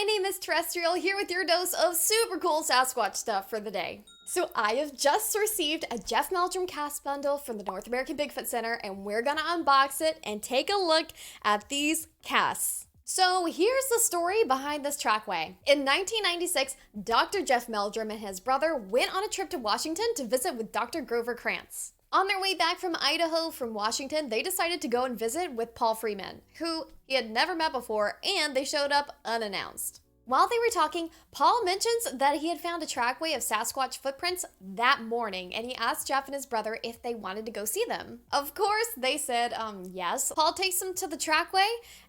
My name is Terrestrial, here with your dose of super cool Sasquatch stuff for the day. So I have just received a Jeff Meldrum cast bundle from the North American Bigfoot Center, and we're gonna unbox it and take a look at these casts. So here's the story behind this trackway. In 1996, Dr. Jeff Meldrum and his brother went on a trip to Washington to visit with Dr. Grover Krantz. On their way back from Idaho from Washington, they decided to go and visit with Paul Freeman, who he had never met before, and they showed up unannounced. While they were talking, Paul mentions that he had found a trackway of Sasquatch footprints that morning, and he asked Jeff and his brother if they wanted to go see them. Of course, they said, yes. Paul takes them to the trackway,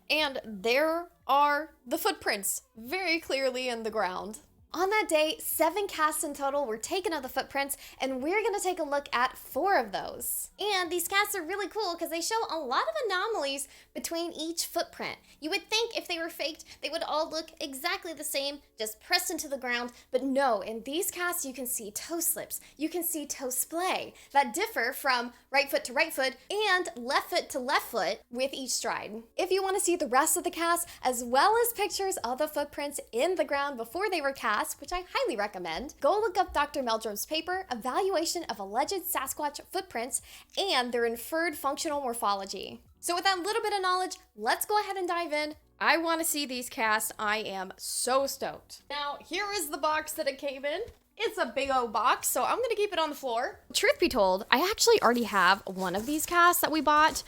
and there are the footprints, very clearly in the ground. On that day, 7 casts in total were taken of the footprints, and we're going to take a look at 4 of those. And these casts are really cool because they show a lot of anomalies between each footprint. You would think if they were faked, they would all look exactly the same, just pressed into the ground, but no, in these casts you can see toe slips, you can see toe splay that differ from right foot to right foot and left foot to left foot with each stride. If you want to see the rest of the cast, as well as pictures of the footprints in the ground before they were cast, which I highly recommend, go look up Dr. Meldrum's paper, Evaluation of Alleged Sasquatch Footprints and Their Inferred Functional Morphology. So with that little bit of knowledge, let's go ahead and dive in. I want to see these casts. I am so stoked. Now, here is the box that it came in. It's a big old box, so I'm gonna keep it on the floor. Truth be told, I actually already have one of these casts that we bought.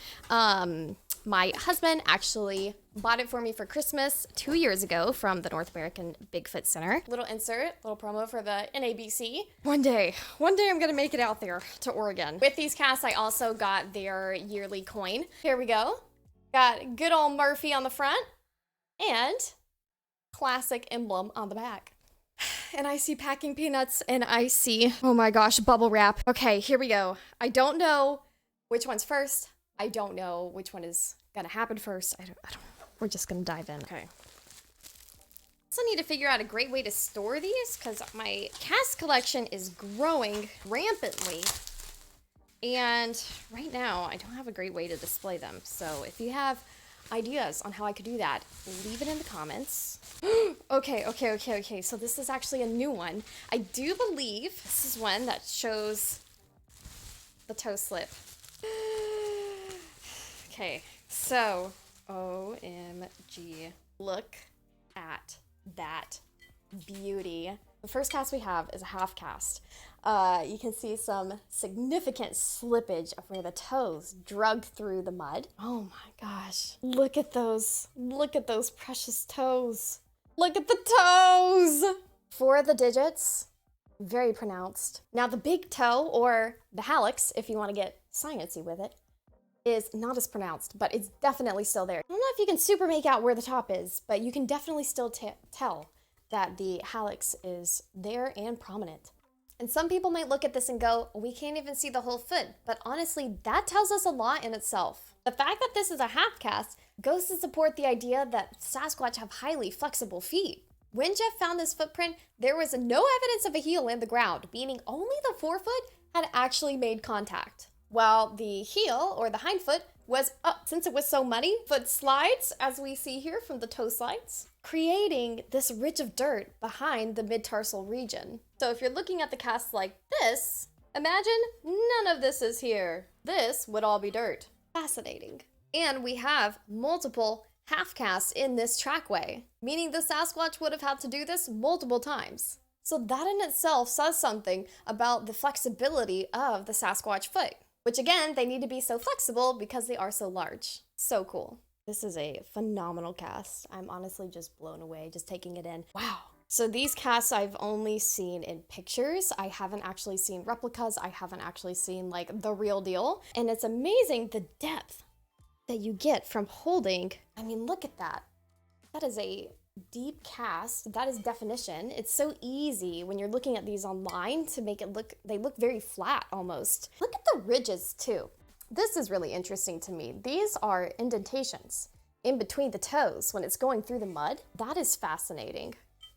My husband actually bought it for me for Christmas 2 years ago from the North American Bigfoot Center. Little insert, little promo for the NABC. One day I'm gonna make it out there to Oregon. With these casts, I also got their yearly coin. Here we go. Got good old Murphy on the front and classic emblem on the back. And I see packing peanuts and I see, oh my gosh, bubble wrap. Okay, here we go. I don't know which one's first. I don't know which one is gonna happen first. I don't know. We're just gonna dive in. Okay. Also need to figure out a great way to store these because my cast collection is growing rampantly. And right now, I don't have a great way to display them. So if you have ideas on how I could do that, leave it in the comments. Okay. So this is actually a new one. I do believe this is one that shows the toe slip. Okay, so OMG, look at that beauty. The first cast we have is a half cast. You can see some significant slippage of where the toes drug through the mud. Oh my gosh, look at those precious toes. Look at the toes! 4 of the digits, very pronounced. Now the big toe, or the hallux, if you want to get sciencey with it, is not as pronounced, but it's definitely still there. I don't know if you can super make out where the top is, but you can definitely still tell that the hallux is there and prominent. And some people might look at this and go, we can't even see the whole foot, but honestly, that tells us a lot in itself. The fact that this is a half cast goes to support the idea that Sasquatch have highly flexible feet. When Jeff found this footprint, there was no evidence of a heel in the ground, meaning only the forefoot had actually made contact. While the heel, or the hindfoot, was up. Since it was so muddy, foot slides, as we see here from the toe slides, creating this ridge of dirt behind the mid-tarsal region. So if you're looking at the cast like this, imagine none of this is here. This would all be dirt. Fascinating. And we have multiple half casts in this trackway, meaning the Sasquatch would have had to do this multiple times. So that in itself says something about the flexibility of the Sasquatch foot. Which again, they need to be so flexible because they are so large. So cool. This is a phenomenal cast. I'm honestly just blown away just taking it in. Wow. So these casts I've only seen in pictures. I haven't actually seen replicas. I haven't actually seen like the real deal. And it's amazing the depth that you get from holding. I mean, look at that. That is a deep cast. That is definition. It's so easy when you're looking at these online to make it look, they look very flat almost. Look at the ridges too. This is really interesting to me. These are indentations in between the toes when it's going through the mud. That is fascinating.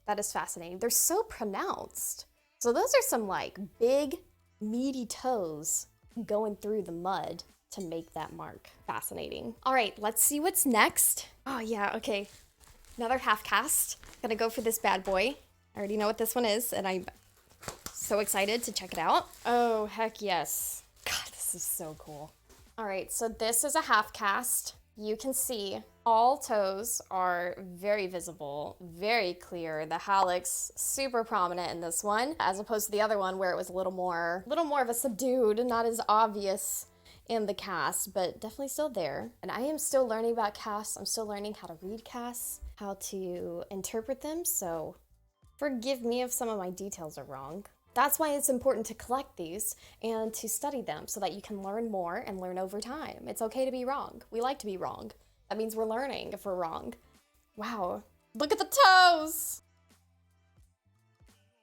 That is fascinating. They're so pronounced. So those are some like big meaty toes going through the mud to make that mark. Fascinating. All right, let's see what's next. Oh yeah, okay. Another half cast. Gonna go for this bad boy. I already know what this one is, and I'm so excited to check it out. Oh, heck yes. God, this is so cool. All right, so this is a half cast. You can see all toes are very visible, very clear. The hallux super prominent in this one, as opposed to the other one where it was a little more of a subdued, not as obvious in the cast, but definitely still there. And I am still learning about casts. I'm still learning how to read casts, how to interpret them. So forgive me if some of my details are wrong. That's why it's important to collect these and to study them so that you can learn more and learn over time. It's okay to be wrong. We like to be wrong. That means we're learning if we're wrong. Wow, look at the toes.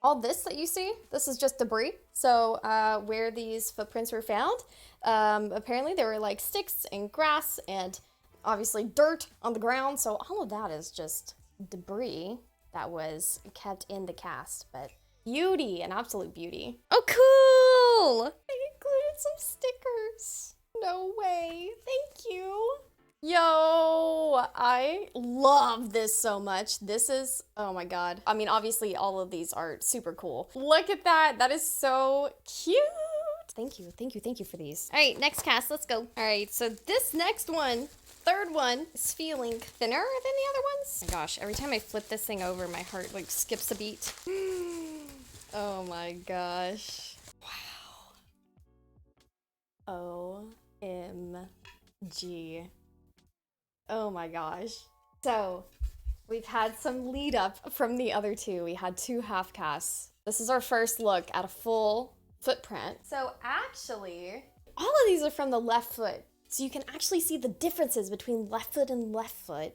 All this that you see, this is just debris. So where these footprints were found, apparently there were like sticks and grass and obviously dirt on the ground. So all of that is just debris that was kept in the cast, but beauty, an absolute beauty. Oh, cool! I included some stickers. No way. Thank you. Yo, I love this so much. This is, oh my God. I mean, obviously all of these are super cool. Look at that. That is so cute. Thank you, thank you, thank you for these. All right, next cast, let's go. All right, so this next one, third one, is feeling thinner than the other ones. Oh my gosh, every time I flip this thing over, my heart like skips a beat. Oh my gosh. Wow. OMG. Oh my gosh. So we've had some lead up from the other two. We had two half casts. This is our first look at a full footprint. So actually, all of these are from the left foot. So you can actually see the differences between left foot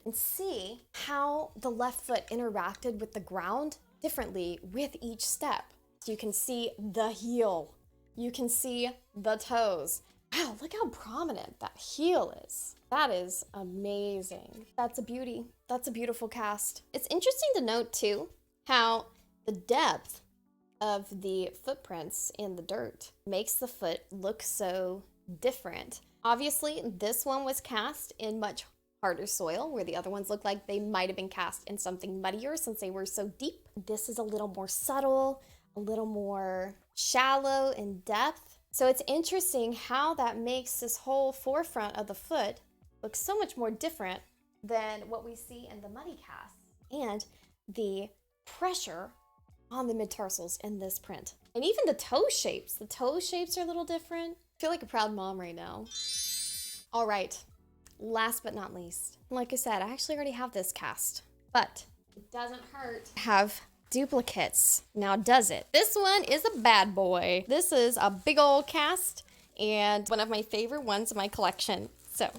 and see how the left foot interacted with the ground differently with each step. So you can see the heel. You can see the toes. Wow, look how prominent that heel is. That is amazing. That's a beauty. That's a beautiful cast. It's interesting to note too, how the depth of the footprints in the dirt makes the foot look so different. Obviously, this one was cast in much harder soil, where the other ones look like they might have been cast in something muddier since they were so deep. This is a little more subtle, a little more shallow in depth. So it's interesting how that makes this whole forefront of the foot look so much more different than what we see in the muddy cast. And the pressure on the mid-tarsals in this print. And even the toe shapes. The toe shapes are a little different. I feel like a proud mom right now. All right, last but not least. Like I said, I actually already have this cast, but it doesn't hurt to have duplicates. Now does it? This one is a bad boy. This is a big old cast and one of my favorite ones in my collection. So,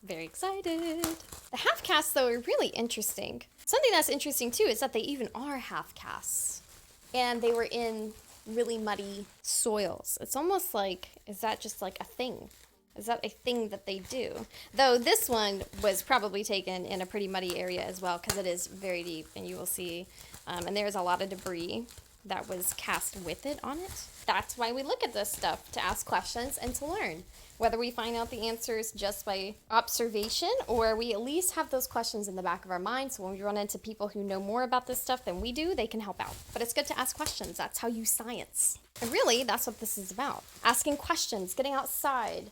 very excited. The half casts though are really interesting. Something that's interesting too is that they even are half casts. And they were in really muddy soils. It's almost like, is that just like a thing? Is that a thing that they do? Though this one was probably taken in a pretty muddy area as well, because it is very deep, and you will see, and there's a lot of debris that was cast with it on it. That's why we look at this stuff, to ask questions and to learn. Whether we find out the answers just by observation, or we at least have those questions in the back of our mind, so when we run into people who know more about this stuff than we do, they can help out. But it's good to ask questions. That's how you science. And really, that's what this is about. Asking questions, getting outside,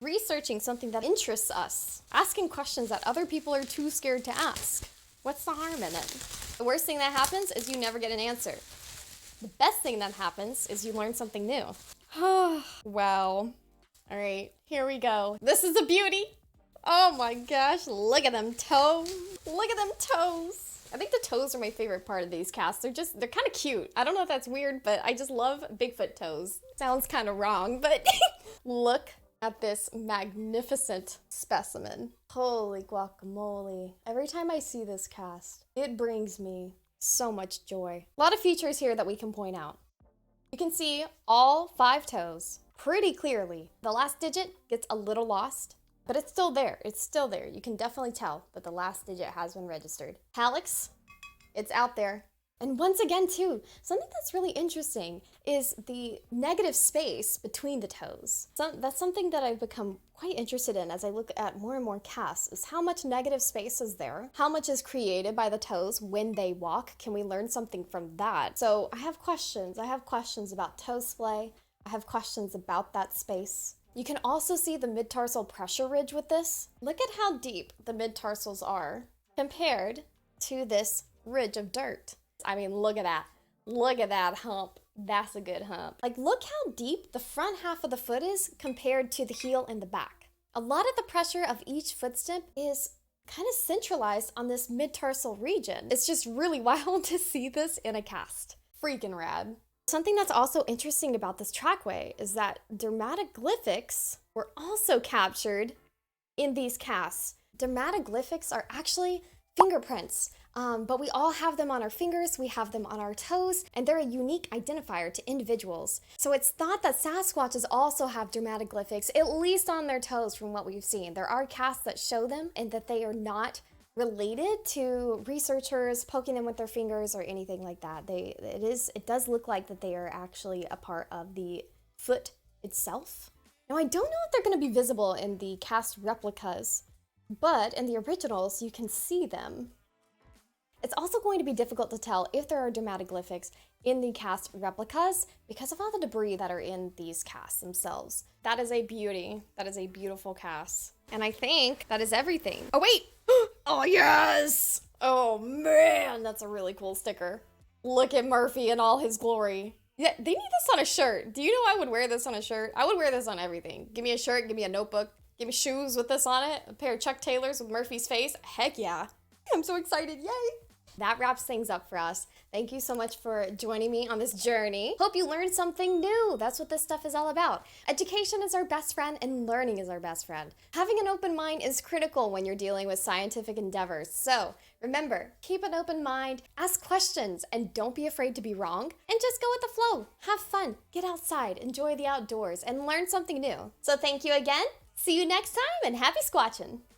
researching something that interests us, asking questions that other people are too scared to ask. What's the harm in it? The worst thing that happens is you never get an answer. The best thing that happens is you learn something new. Wow. All right, here we go. This is a beauty. Oh my gosh, look at them toes. Look at them toes. I think the toes are my favorite part of these casts. They're kind of cute. I don't know if that's weird, but I just love Bigfoot toes. Sounds kind of wrong, but look at this magnificent specimen. Holy guacamole. Every time I see this cast, it brings me so much joy. A lot of features here that we can point out. You can see all 5 toes pretty clearly. The last digit gets a little lost, but it's still there. It's still there. You can definitely tell that the last digit has been registered. Hallux, it's out there. And once again, too, something that's really interesting is the negative space between the toes. That's something that I've become quite interested in as I look at more and more casts, is how much negative space is there? How much is created by the toes when they walk? Can we learn something from that? So I have questions. I have questions about toe splay. I have questions about that space. You can also see the mid-tarsal pressure ridge with this. Look at how deep the mid-tarsals are compared to this ridge of dirt. I mean, look at that. Look at that hump. That's a good hump. Like, look how deep the front half of the foot is compared to the heel and the back. A lot of the pressure of each footstep is kind of centralized on this mid-tarsal region. It's just really wild to see this in a cast. Freaking rad. Something that's also interesting about this trackway is that dermatoglyphics were also captured in these casts. Dermatoglyphics are actually fingerprints, but we all have them on our fingers, we have them on our toes, and they're a unique identifier to individuals. So it's thought that Sasquatches also have dermatoglyphics, at least on their toes from what we've seen. There are casts that show them and that they are not related to researchers poking them with their fingers or anything like that. It does look like that they are actually a part of the foot itself. Now, I don't know if they're going to be visible in the cast replicas, but in the originals, you can see them. It's also going to be difficult to tell if there are dermatoglyphics in the cast replicas because of all the debris that are in these casts themselves. That is a beauty. That is a beautiful cast. And I think that is everything. Oh, wait! Oh, yes! Oh, man, that's a really cool sticker. Look at Murphy in all his glory. Yeah, they need this on a shirt. Do you know I would wear this on a shirt? I would wear this on everything. Give me a shirt, give me a notebook, give me shoes with this on it, a pair of Chuck Taylors with Murphy's face. Heck yeah. I'm so excited, yay! That wraps things up for us. Thank you so much for joining me on this journey. Hope you learned something new. That's what this stuff is all about. Education is our best friend and learning is our best friend. Having an open mind is critical when you're dealing with scientific endeavors. So remember, keep an open mind, ask questions, and don't be afraid to be wrong. And just go with the flow. Have fun, get outside, enjoy the outdoors, and learn something new. So thank you again. See you next time and happy squatching.